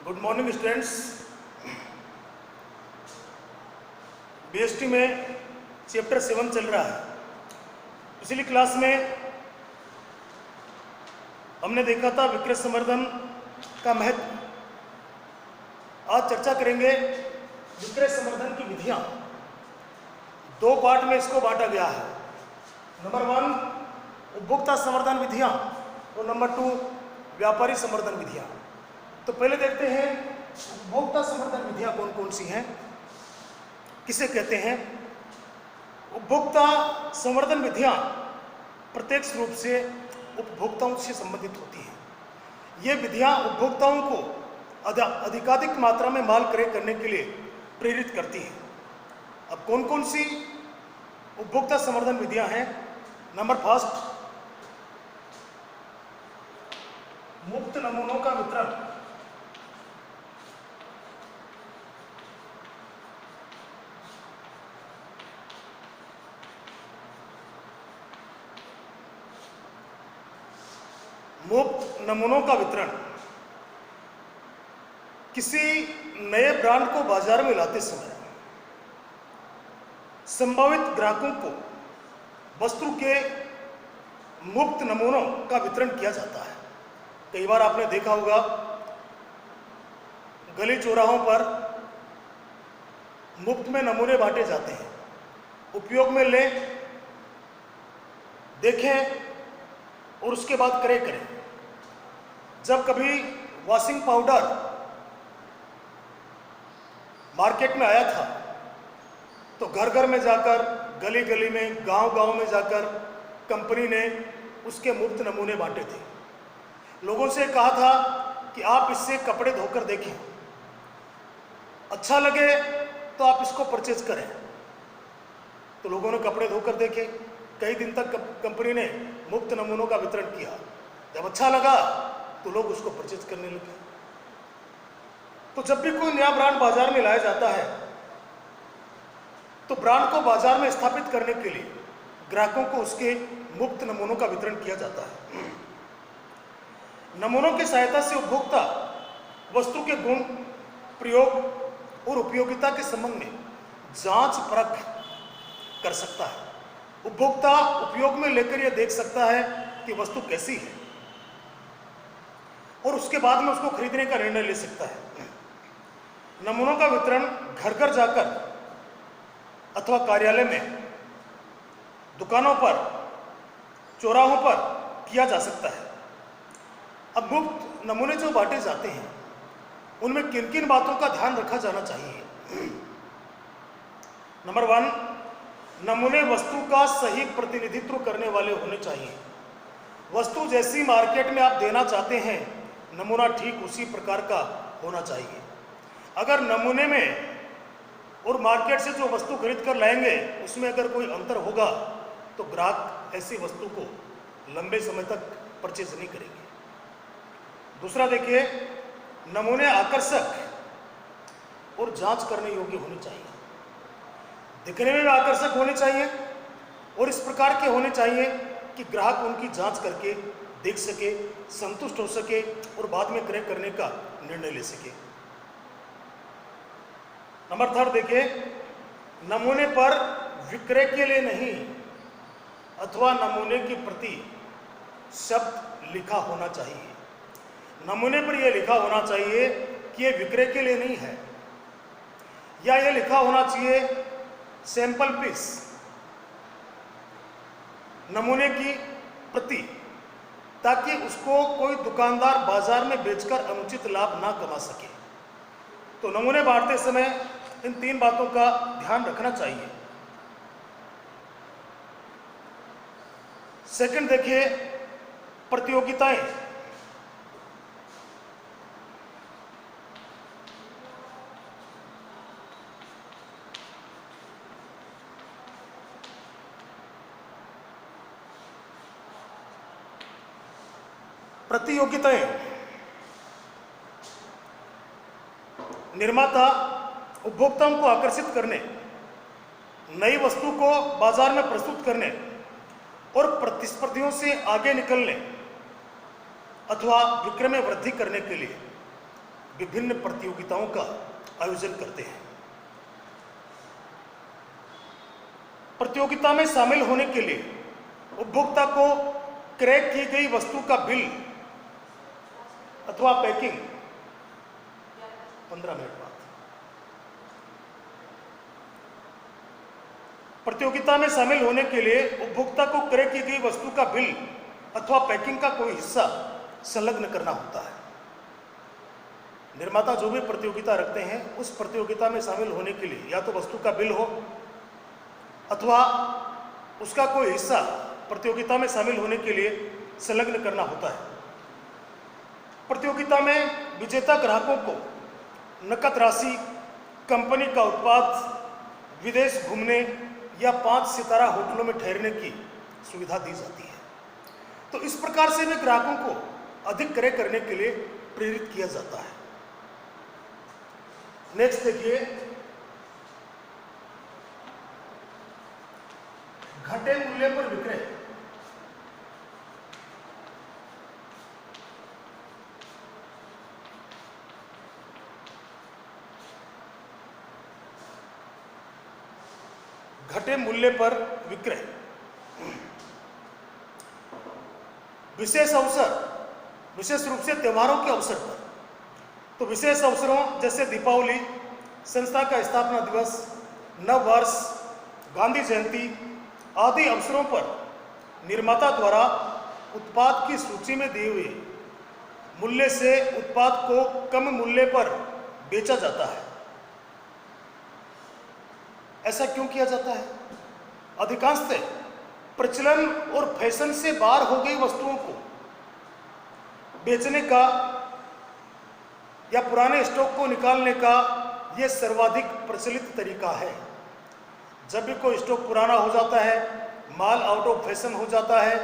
Good morning students. BST में chapter 7 चल रहा है। पिछली क्लास में हमने देखा था विक्रय संवर्धन का महत्व। आज चर्चा करेंगे विक्रय संवर्धन की विधियां। दो पार्ट में इसको बांटा गया है। नंबर 1 उपभोक्ता संवर्धन विधियां और नंबर 2 व्यापारी संवर्धन विधियां। तो पहले देखते हैं उपभोक्ता संवर्धन विधियां कौन कौन सी हैं, किसे कहते हैं। उपभोक्ता संवर्धन विधियां प्रत्यक्ष रूप से उपभोक्ताओं से संबंधित होती हैं। ये विधियां उपभोक्ताओं को अधिकाधिक मात्रा में माल क्रय करने के लिए प्रेरित करती हैं। अब कौन कौन सी उपभोक्ता संवर्धन विधियां हैं। नंबर 1 मुफ्त नमूनों का वितरण। मुफ्त नमूनों का वितरण किसी नए ब्रांड को बाजार में लाते समय संभावित ग्राहकों को वस्तु के मुफ्त नमूनों का वितरण किया जाता है। कई बार आपने देखा होगा गली चौराहों पर मुफ्त में नमूने बांटे जाते हैं। उपयोग में लें, देखें और उसके बाद क्रय करें। जब कभी वॉशिंग पाउडर मार्केट में आया था तो घर घर में जाकर, गली गली में, गांव गांव में जाकर कंपनी ने उसके मुफ्त नमूने बांटे थे। लोगों से कहा था कि आप इससे कपड़े धोकर देखें, अच्छा लगे तो आप इसको परचेज करें। तो लोगों ने कपड़े धोकर देखे। कई दिन तक कंपनी ने मुफ्त नमूनों का वितरण किया। जब अच्छा लगा तो लोग उसको परचेज करने लगे। तो जब भी कोई नया ब्रांड बाजार में लाया जाता है तो ब्रांड को बाजार में स्थापित करने के लिए ग्राहकों को उसके मुफ्त नमूनों का वितरण किया जाता है। नमूनों की सहायता से उपभोक्ता वस्तु के गुण, प्रयोग और उपयोगिता के संबंध में जांच परख कर सकता है। उपभोक्ता उपयोग में लेकर यह देख सकता है कि वस्तु कैसी है और उसके बाद में उसको खरीदने का निर्णय ले सकता है। नमूनों का वितरण घर घर जाकर अथवा कार्यालय में, दुकानों पर, चौराहों पर किया जा सकता है। अब मुफ्त नमूने जो बांटे जाते हैं उनमें किन किन बातों का ध्यान रखा जाना चाहिए। नंबर 1 नमूने वस्तु का सही प्रतिनिधित्व करने वाले होने चाहिए। वस्तु जैसी मार्केट में आप देना चाहते हैं, नमूना ठीक उसी प्रकार का होना चाहिए। अगर नमूने में और मार्केट से जो वस्तु खरीद कर लाएंगे उसमें अगर कोई अंतर होगा तो ग्राहक ऐसी वस्तु को लंबे समय तक परचेज नहीं करेंगे। दूसरा देखिए, नमूने आकर्षक और जांच करने योग्य होने चाहिए। दिखने में भी आकर्षक होने चाहिए और इस प्रकार के होने चाहिए कि ग्राहक उनकी जांच करके देख सके, संतुष्ट हो सके और बाद में क्रय करने का निर्णय ले सके। नंबर 3 देखिए, नमूने पर विक्रय के लिए नहीं अथवा नमूने की प्रति शब्द लिखा होना चाहिए। नमूने पर यह लिखा होना चाहिए कि यह विक्रय के लिए नहीं है, या यह लिखा होना चाहिए सैंपल पीस, नमूने की प्रति, ताकि उसको कोई दुकानदार बाजार में बेचकर अनुचित लाभ ना कमा सके। तो नमूने बांटते समय इन 3 बातों का ध्यान रखना चाहिए। सेकंड देखिए, प्रतियोगिताएं। प्रतियोगिताएं निर्माता उपभोक्ताओं को आकर्षित करने, नई वस्तु को बाजार में प्रस्तुत करने और प्रतिस्पर्धियों से आगे निकलने अथवा विक्रय में वृद्धि करने के लिए विभिन्न प्रतियोगिताओं का आयोजन करते हैं। प्रतियोगिता में शामिल होने के लिए उपभोक्ता को क्रय की गई वस्तु का बिल अथवा पैकिंग 15 मिनट बाद। प्रतियोगिता में शामिल होने के लिए उपभोक्ता को क्रय की गई वस्तु का बिल अथवा पैकिंग का कोई हिस्सा संलग्न करना होता है। निर्माता जो भी प्रतियोगिता रखते हैं उस प्रतियोगिता में शामिल होने के लिए या तो वस्तु का बिल हो अथवा उसका कोई हिस्सा प्रतियोगिता में शामिल होने के लिए संलग्न करना होता है। प्रतियोगिता में विजेता ग्राहकों को नकद राशि, कंपनी का उत्पाद, विदेश घूमने या 5 सितारा होटलों में ठहरने की सुविधा दी जाती है। तो इस प्रकार से भी ग्राहकों को अधिक क्रय करने के लिए प्रेरित किया जाता है। नेक्स्ट देखिए, घटे मूल्य पर विक्रय। घटे मूल्य पर विक्रय विशेष अवसर, विशेष रूप से त्योहारों के अवसर पर, तो विशेष अवसरों जैसे दीपावली, संस्था का स्थापना दिवस, नव वर्ष, गांधी जयंती आदि अवसरों पर निर्माता द्वारा उत्पाद की सूची में दिए हुए मूल्य से उत्पाद को कम मूल्य पर बेचा जाता है। ऐसा क्यों किया जाता है? अधिकांशतः प्रचलन और फैशन से बाहर हो गई वस्तुओं को बेचने का या पुराने स्टॉक को निकालने का यह सर्वाधिक प्रचलित तरीका है। जब भी कोई स्टॉक पुराना हो जाता है, माल आउट ऑफ फैशन हो जाता है,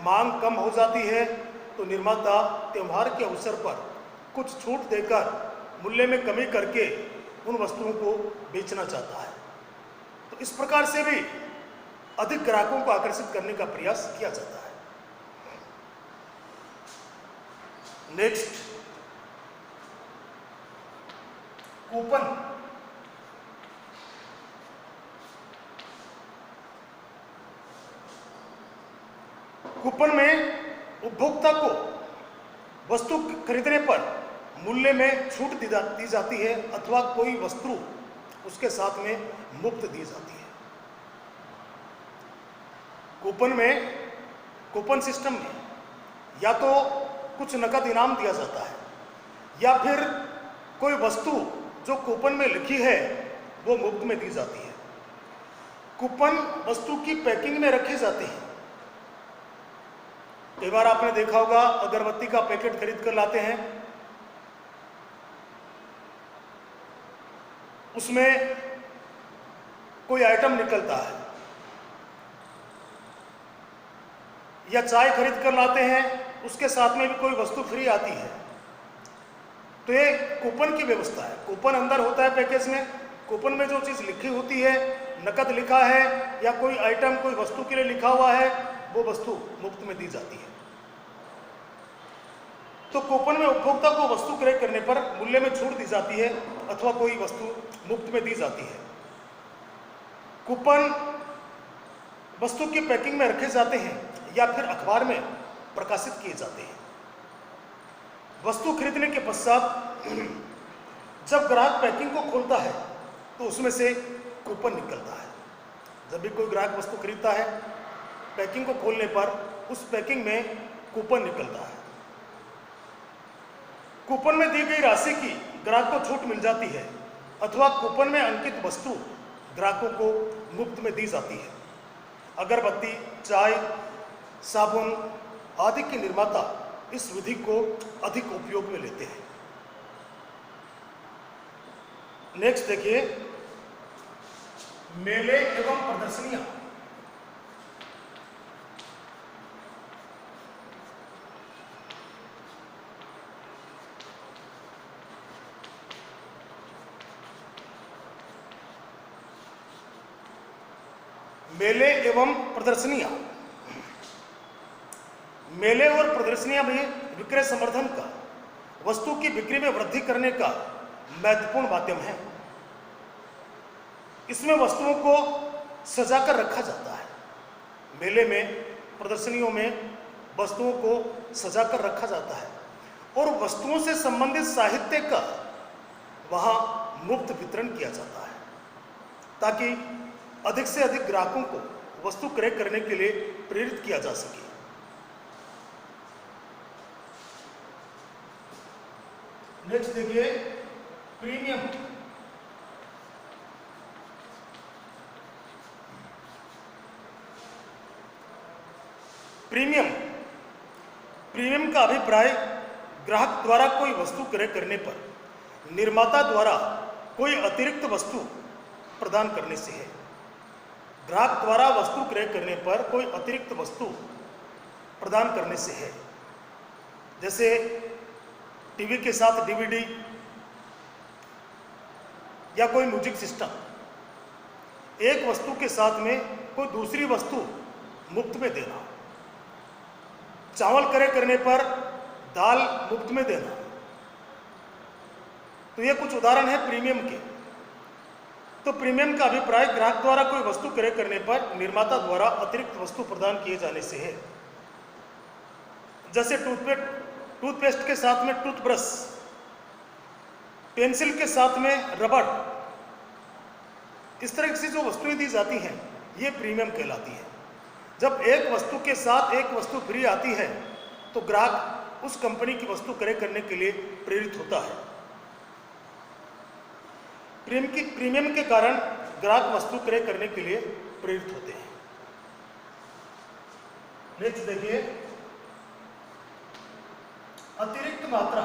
मांग कम हो जाती है, तो निर्माता त्योहार के अवसर पर कुछ छूट देकर मूल्य में कमी करके उन वस्तुओं को बेचना चाहता है। तो इस प्रकार से भी अधिक ग्राहकों को आकर्षित करने का प्रयास किया जाता है। Next, coupon. कूपन में उपभोक्ता को वस्तु खरीदने पर मूल्य में छूट दी जाती है अथवा कोई वस्तु उसके साथ में मुफ्त दी जाती है। कूपन सिस्टम में या तो कुछ नकद इनाम दिया जाता है या फिर कोई वस्तु जो कूपन में लिखी है वो मुफ्त में दी जाती है। कूपन वस्तु की पैकिंग में रखे जाते हैं। कई बार आपने देखा होगा, अगरबत्ती का पैकेट खरीद कर लाते हैं, उसमें कोई आइटम निकलता है, या चाय खरीद कर लाते हैं, उसके साथ में भी कोई वस्तु फ्री आती है। तो ये कूपन की व्यवस्था है। कूपन अंदर होता है पैकेज में, कूपन में जो चीज़ लिखी होती है, नकद लिखा है या कोई आइटम कोई वस्तु के लिए लिखा हुआ है, वो वस्तु मुफ्त में दी जाती है। तो कूपन में उपभोक्ता को वस्तु क्रय करने पर मूल्य में छूट दी जाती है अथवा कोई वस्तु मुफ्त में दी जाती है। कूपन वस्तु की पैकिंग में रखे जाते हैं या फिर अखबार में प्रकाशित किए जाते हैं। वस्तु खरीदने के पश्चात जब ग्राहक पैकिंग को खोलता है तो उसमें से कूपन निकलता है। जब भी कोई ग्राहक वस्तु खरीदता है, पैकिंग को खोलने पर उस पैकिंग में कूपन निकलता है। कूपन में दी गई राशि की ग्राहक को छूट मिल जाती है अथवा कूपन में अंकित वस्तु ग्राहकों को मुफ्त में दी जाती है। अगरबत्ती, चाय, साबुन आदि के निर्माता इस विधि को अधिक उपयोग में लेते हैं। नेक्स्ट देखिए, मेले एवं प्रदर्शनियां। मेले एवं प्रदर्शनियां। मेले और प्रदर्शनियां भी विक्रय संवर्धन का वस्तु की बिक्री में वृद्धि करने का महत्वपूर्ण माध्यम है। इसमें वस्तुओं को सजाकर रखा जाता है। मेले में, प्रदर्शनियों में वस्तुओं को सजाकर रखा जाता है और वस्तुओं से संबंधित साहित्य का वहां मुफ्त वितरण किया जाता है ताकि अधिक से अधिक ग्राहकों को वस्तु क्रय करने के लिए प्रेरित किया जा सके। नेक्स्ट देखिए, प्रीमियम। प्रीमियम का अभिप्राय ग्राहक द्वारा कोई वस्तु क्रय करने पर निर्माता द्वारा कोई अतिरिक्त वस्तु प्रदान करने से है। ग्राहक द्वारा वस्तु क्रय करने पर कोई अतिरिक्त वस्तु प्रदान करने से है। जैसे टीवी के साथ डीवीडी या कोई म्यूजिक सिस्टम। एक वस्तु के साथ में कोई दूसरी वस्तु मुफ्त में देना। चावल क्रय करने पर दाल मुफ्त में देना। तो ये कुछ उदाहरण है प्रीमियम के। तो प्रीमियम का अभिप्राय ग्राहक द्वारा कोई वस्तु क्रय करने पर निर्माता द्वारा अतिरिक्त वस्तु प्रदान किए जाने से है। जैसे टूथपेस्ट के साथ में टूथब्रश, पेंसिल के साथ में रबड़, इस तरह से जो वस्तुएं दी जाती हैं ये प्रीमियम कहलाती है। जब एक वस्तु के साथ एक वस्तु फ्री आती है तो ग्राहक उस कंपनी की वस्तु क्रय करने के लिए प्रेरित होता है। प्रीमियम के कारण ग्राहक वस्तु क्रय करने के लिए प्रेरित होते हैं। नेक्स्ट देखिए, अतिरिक्त मात्रा।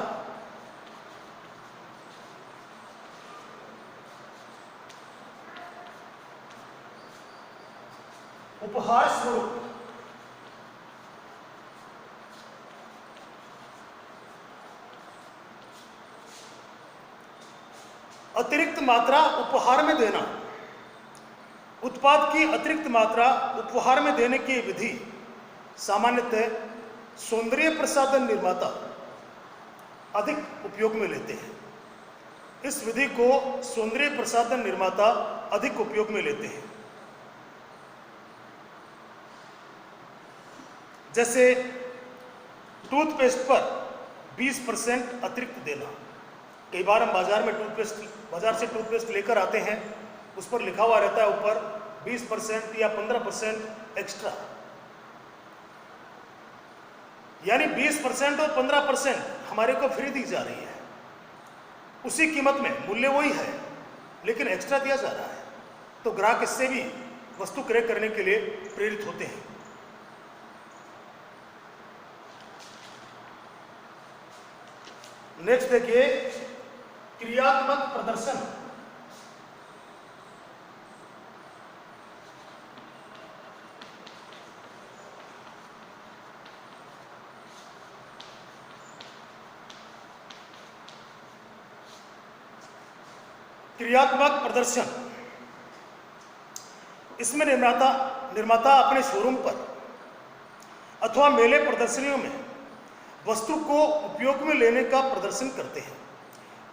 उपहार स्वरूप। अतिरिक्त मात्रा उपहार में देना। उत्पाद की अतिरिक्त मात्रा उपहार में देने की विधि सामान्यतः सौंदर्य प्रसाधन निर्माता अधिक उपयोग में लेते हैं। इस विधि को सौंदर्य प्रसाधन निर्माता अधिक उपयोग में लेते हैं। जैसे टूथपेस्ट पर 20% अतिरिक्त देना। कई बार हम बाजार से टूथपेस्ट लेकर आते हैं, उस पर लिखा हुआ रहता है ऊपर 20% या 15% एक्स्ट्रा, यानी 20% और 15% हमारे को फ्री दी जा रही है। उसी कीमत में मूल्य वही है लेकिन एक्स्ट्रा दिया जा रहा है, तो ग्राहक इससे भी वस्तु क्रय करने के लिए प्रेरित होते हैं। नेक्स्ट देखिए, क्रियात्मक प्रदर्शन। क्रियात्मक प्रदर्शन, इसमें निर्माता अपने शोरूम पर अथवा मेले प्रदर्शनियों में वस्तु को उपयोग में लेने का प्रदर्शन करते हैं।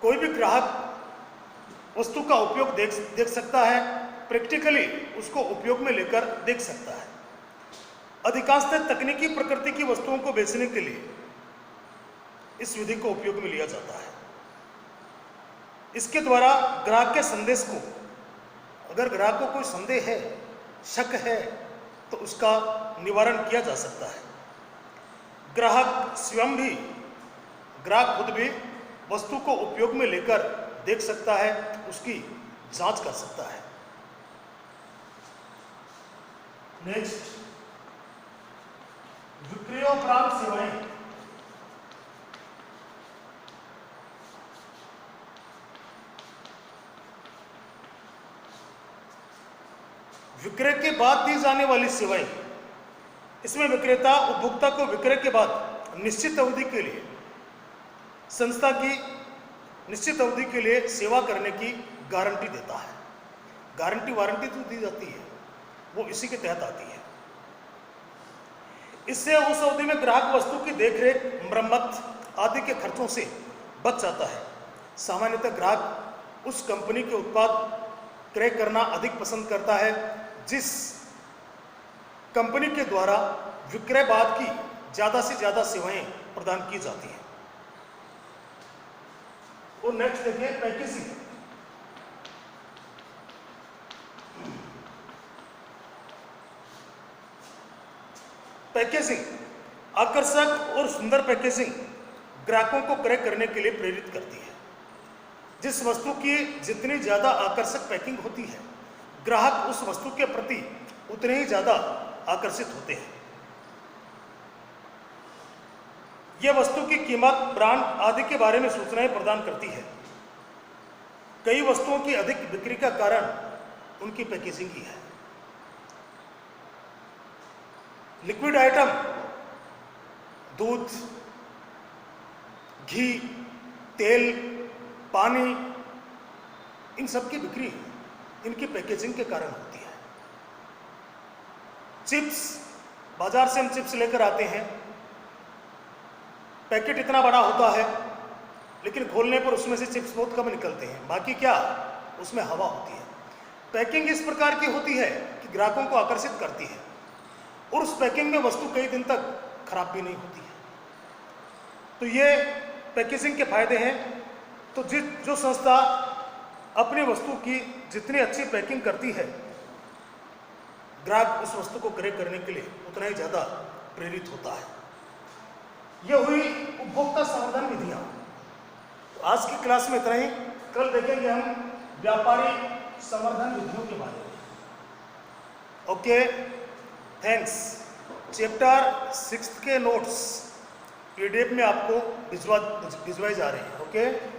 कोई भी ग्राहक वस्तु का उपयोग देख सकता है, प्रैक्टिकली उसको उपयोग में लेकर देख सकता है। अधिकांशतः तकनीकी प्रकृति की वस्तुओं को बेचने के लिए इस विधि को उपयोग में लिया जाता है। इसके द्वारा ग्राहक के संदेश को, अगर ग्राहक को कोई संदेह है, शक है, तो उसका निवारण किया जा सकता है। ग्राहक खुद भी वस्तु को उपयोग में लेकर देख सकता है, उसकी जांच कर सकता है। नेक्स्ट, विक्रयोपरांत सेवाएं। विक्रय के बाद दी जाने वाली सेवाएं, इसमें विक्रेता उपभोक्ता को विक्रय के बाद निश्चित अवधि के लिए संस्था की निश्चित अवधि के लिए सेवा करने की गारंटी देता है। गारंटी वारंटी जो दी जाती है वो इसी के तहत आती है। इससे उस अवधि में ग्राहक वस्तु की देखरेख, मरम्मत आदि के खर्चों से बच जाता है। सामान्यतः ग्राहक उस कंपनी के उत्पाद क्रय करना अधिक पसंद करता है जिस कंपनी के द्वारा विक्रय बाद की ज़्यादा से ज़्यादा सेवाएं प्रदान की जाती हैं। और नेक्स्ट देखिए पैकेजिंग। पैकेजिंग आकर्षक और सुंदर पैकेजिंग ग्राहकों को क्रय करने के लिए प्रेरित करती है। जिस वस्तु की जितनी ज़्यादा आकर्षक पैकिंग होती है, ग्राहक उस वस्तु के प्रति उतने ही ज़्यादा आकर्षित होते हैं। यह वस्तु की कीमत, ब्रांड आदि के बारे में सूचनाएं प्रदान करती है। कई वस्तुओं की अधिक बिक्री का कारण उनकी पैकेजिंग ही है। लिक्विड आइटम, दूध, घी, तेल, पानी, इन सब की बिक्री इनकी पैकेजिंग के कारण होती है। चिप्स, बाजार से हम चिप्स लेकर आते हैं, पैकेट इतना बड़ा होता है लेकिन खोलने पर उसमें से चिप्स बहुत कम निकलते हैं, बाकी क्या उसमें हवा होती है। पैकिंग इस प्रकार की होती है कि ग्राहकों को आकर्षित करती है और उस पैकिंग में वस्तु कई दिन तक खराब भी नहीं होती है। तो ये पैकेजिंग के फायदे हैं। तो जो संस्था अपनी वस्तु की जितनी अच्छी पैकिंग करती है, ग्राहक उस वस्तु को क्रय करने के लिए उतना ही ज़्यादा प्रेरित होता है। यह हुई उपभोक्ता संवर्धन विधियाँ। तो आज की क्लास में इतना ही। कल देखेंगे हम व्यापारी संवर्धन विधियों के बारे में। Okay, thanks. चैप्टर 6 के नोट्स PDF में आपको भिजवाए जा रहे हैं। ओके।